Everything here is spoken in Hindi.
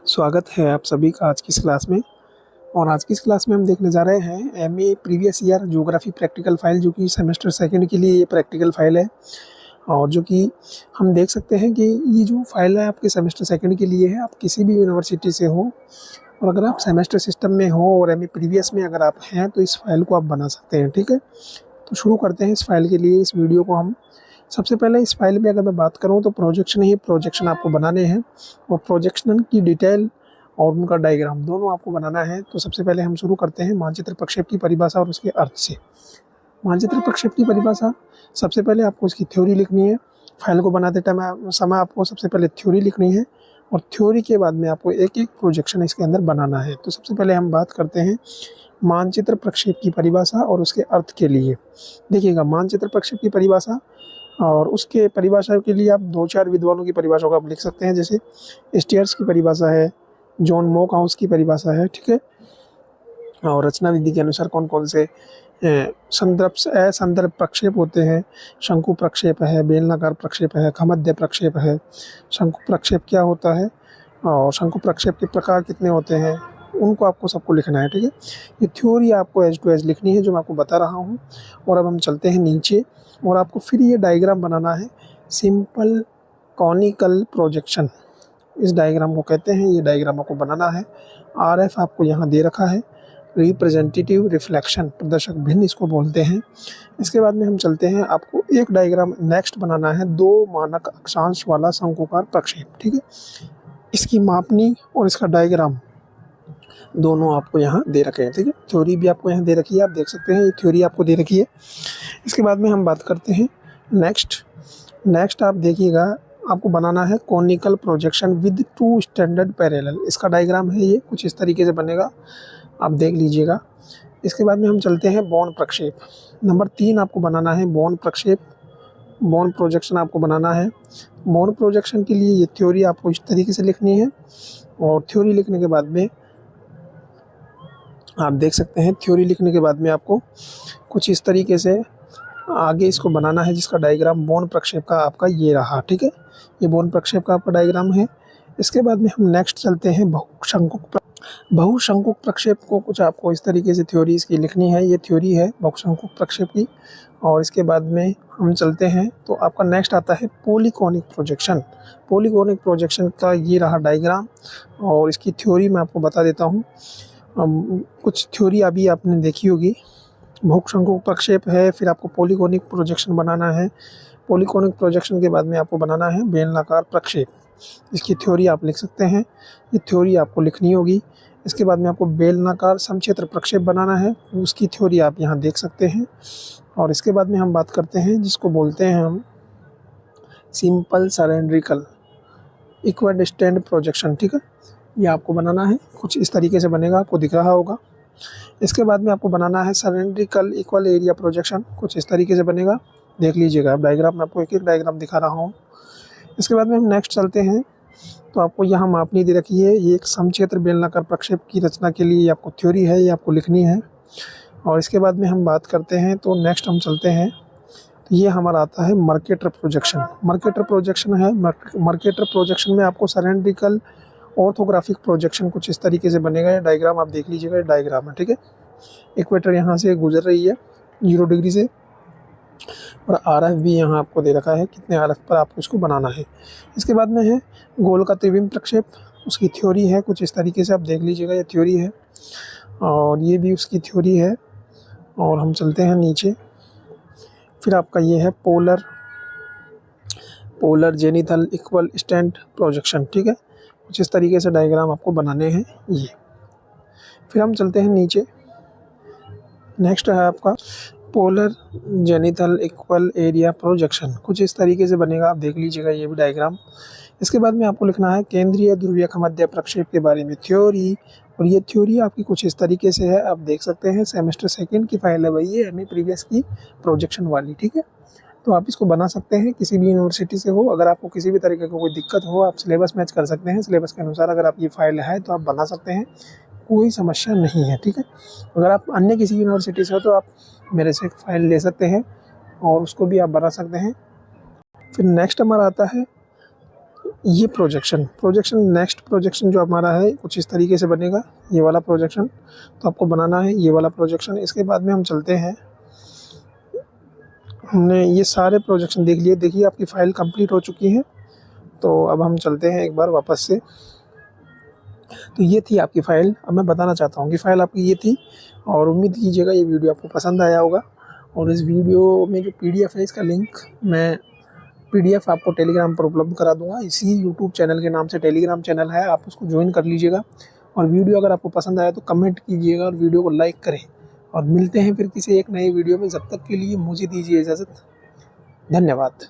स्वागत है आप सभी का आज की इस क्लास में। और आज की इस क्लास में हम देखने जा रहे हैं MA previous year geography practical file, जो कि सेमेस्टर सेकंड के लिए ये प्रैक्टिकल फाइल है। और जो कि हम देख सकते हैं कि ये जो फाइल है आपके सेमेस्टर सेकंड के लिए है। आप किसी भी यूनिवर्सिटी से हो और अगर आप सेमेस्टर सिस्टम में हो और एमए प्रीवियस में अगर आप हैं तो इस फाइल को आप बना सकते हैं। ठीक है, तो शुरू करते हैं इस फाइल के लिए। इस वीडियो को हम सबसे पहले इस फाइल में अगर मैं बात करूं तो प्रोजेक्शन आपको बनाने हैं और प्रोजेक्शन की डिटेल और उनका डायग्राम दोनों आपको बनाना है। तो सबसे पहले हम शुरू करते हैं मानचित्र प्रक्षेप की परिभाषा और उसके अर्थ से। मानचित्र प्रक्षेप की परिभाषा, सबसे पहले आपको इसकी थ्योरी लिखनी है। फाइल को बनाते टाइम समय आपको सबसे पहले थ्योरी लिखनी है और थ्योरी के बाद में आपको एक एक प्रोजेक्शन इसके अंदर बनाना है। तो सबसे पहले हम बात करते हैं मानचित्र प्रक्षेप की परिभाषा और उसके अर्थ के लिए। देखिएगा, मानचित्र प्रक्षेप की परिभाषा और उसके परिभाषा के लिए आप 2-4 विद्वानों की परिभाषा को आप लिख सकते हैं। जैसे स्टीयर्स की परिभाषा है, जॉन मोकहाउस की परिभाषा है। ठीक है, और रचना विधि के अनुसार कौन कौन से संदर्भ प्रक्षेप होते हैं। शंकु प्रक्षेप है, बेलनाकार प्रक्षेप है, खमध्य प्रक्षेप है। शंकु प्रक्षेप क्या होता है और शंकु प्रक्षेप के प्रकार कितने होते हैं, उनको आपको सबको लिखना है। ठीक है, ये थ्योरी आपको एज टू एज लिखनी है जो मैं आपको बता रहा हूँ। और अब हम चलते हैं नीचे और आपको फिर ये डायग्राम बनाना है, सिंपल कॉनिकल प्रोजेक्शन इस डायग्राम को कहते हैं। ये डायग्राम आपको बनाना है। आरएफ आपको यहाँ दे रखा है, रिप्रेजेंटेटिव रिफ्लेक्शन, प्रदर्शक भिन्न इसको बोलते हैं। इसके बाद में हम चलते हैं, आपको एक डायग्राम नेक्स्ट बनाना है, 2 मानक अक्षांश वाला शंकुकार प्रक्षेप। ठीक है, इसकी मापनी और इसका डायग्राम दोनों आपको यहाँ दे रखे हैं। ठीक है, थ्योरी भी आपको यहाँ दे रखी है, आप देख सकते हैं ये थ्योरी आपको दे रखी है। इसके बाद में हम बात करते हैं नेक्स्ट आप देखिएगा, आपको बनाना है conical projection with 2 standard parallel. इसका डायग्राम है ये, कुछ इस तरीके से बनेगा, आप देख लीजिएगा। इसके बाद में हम चलते हैं बॉन प्रक्षेप। नंबर 3 आपको बनाना है बॉन प्रक्षेप, बॉन प्रोजेक्शन आपको बनाना है। बॉन प्रोजेक्शन के लिए ये थ्योरी आपको इस तरीके से लिखनी है और थ्योरी लिखने के बाद में आप देख सकते हैं, थ्योरी लिखने के बाद में आपको कुछ इस तरीके से आगे इसको बनाना है, जिसका डायग्राम बॉन प्रक्षेप का आपका ये रहा। ठीक है, ये बॉन प्रक्षेप का आपका डायग्राम है। इसके बाद में हम नेक्स्ट चलते हैं बहुशंकुक प्रक्षेप को कुछ आपको इस तरीके से थ्योरी इसकी लिखनी है। ये थ्योरी है बहुशंकुक प्रक्षेप की। और इसके बाद में हम चलते हैं तो आपका नेक्स्ट आता है पॉलीकोनिक प्रोजेक्शन। पॉलीकोनिक प्रोजेक्शन का ये रहा डायग्राम और इसकी थ्योरी मैं आपको बता देता हूँ। कुछ थ्योरी अभी आपने देखी होगी। बहुशंकुक प्रक्षेप है, फिर आपको पॉलीकोनिक प्रोजेक्शन बनाना है। पॉलीकोनिक प्रोजेक्शन के बाद में आपको बनाना है बेलनाकार प्रक्षेप। इसकी थ्योरी आप लिख सकते हैं, ये थ्योरी आपको लिखनी होगी। इसके बाद में आपको बेलनाकार समक्षेत्र प्रक्षेप बनाना है, उसकी थ्योरी आप यहाँ देख सकते हैं। और इसके बाद में हम बात करते हैं जिसको बोलते हैं हम सिंपल सरेंड्रिकल इक्विडिस्टेंट प्रोजेक्शन। ठीक है, ये आपको बनाना है, कुछ इस तरीके से बनेगा, आपको दिख रहा होगा। इसके बाद में आपको बनाना है सरेंड्रिकल इक्वल एरिया प्रोजेक्शन, कुछ इस तरीके से बनेगा, देख लीजिएगा। अब डायग्राम मैं आपको एक एक डायग्राम दिखा रहा हूँ। इसके बाद में हम नेक्स्ट चलते हैं तो आपको यहाँ मापनी दे रखी है, ये एक समक्षेत्र बेलनाकार प्रक्षेप की रचना के लिए आपको थ्योरी है, ये आपको लिखनी है। और इसके बाद में हम बात करते हैं तो नेक्स्ट हम चलते हैं तो ये हमारा आता है मर्केटर प्रोजेक्शन। मर्केटर प्रोजेक्शन है, मर्केटर प्रोजेक्शन में आपको सरेंड्रिकल ऑर्थोग्राफिक प्रोजेक्शन कुछ इस तरीके से बनेगा। ये डायग्राम आप देख लीजिएगा, ये डायग्राम है। ठीक है, इक्वेटर यहाँ से गुजर रही है 0 डिग्री से और आरएफ भी यहाँ आपको दे रखा है, कितने आरएफ पर आपको इसको बनाना है। इसके बाद में है गोल का त्रिविम प्रक्षेप, उसकी थ्योरी है कुछ इस तरीके से, आप देख लीजिएगा, ये थ्योरी है और ये भी उसकी थ्योरी है। और हम चलते हैं नीचे, फिर आपका ये है पोलर जेनिथल इक्वल स्टैंड प्रोजेक्शन। ठीक है, कुछ इस तरीके से डायग्राम आपको बनाने हैं ये। फिर हम चलते हैं नीचे, नेक्स्ट है आपका पोलर जेनिथल इक्वल एरिया प्रोजेक्शन, कुछ इस तरीके से बनेगा, आप देख लीजिएगा ये भी डायग्राम। इसके बाद में आपको लिखना है केंद्रीय ध्रुवीय खमध्य प्रक्षेप के बारे में थ्योरी, और ये थ्योरी आपकी कुछ इस तरीके से है, आप देख सकते हैं। सेमेस्टर सेकंड की फाइल है भाई, ये एमए प्रीवियस की प्रोजेक्शन वाली। ठीक है, तो आप इसको बना सकते हैं किसी भी यूनिवर्सिटी से हो। अगर आपको किसी भी तरीके का कोई दिक्कत हो, आप सिलेबस मैच कर सकते हैं, सिलेबस के अनुसार अगर आप ये फाइल है तो आप बना सकते हैं, कोई समस्या नहीं है। ठीक है, अगर आप अन्य किसी यूनिवर्सिटी से हो तो आप मेरे से एक फ़ाइल ले सकते हैं और उसको भी आप बना सकते हैं। फिर नेक्स्ट हमारा आता है ये प्रोजेक्शन नेक्स्ट प्रोजेक्शन जो हमारा है कुछ इस तरीके से बनेगा, ये वाला प्रोजेक्शन। तो आपको बनाना है ये वाला प्रोजेक्शन। इसके बाद में हम चलते हैं, हमने ये सारे प्रोजेक्शन देख लिए। देखिए आपकी फ़ाइल कंप्लीट हो चुकी है। तो अब हम चलते हैं एक बार वापस से। तो ये थी आपकी फ़ाइल। अब मैं बताना चाहता हूँ कि फ़ाइल आपकी ये थी, और उम्मीद कीजिएगा ये वीडियो आपको पसंद आया होगा। और इस वीडियो में जो पीडीएफ है इसका लिंक मैं पीडीएफ आपको टेलीग्राम पर उपलब्ध करा दूँगा। इसी यूट्यूब चैनल के नाम से टेलीग्राम चैनल है, आप उसको ज्वाइन कर लीजिएगा। और वीडियो अगर आपको पसंद आया तो कमेंट कीजिएगा और वीडियो को लाइक करें। और मिलते हैं फिर किसी एक नए वीडियो में। जब तक के लिए मुझे दीजिए इजाज़त। धन्यवाद।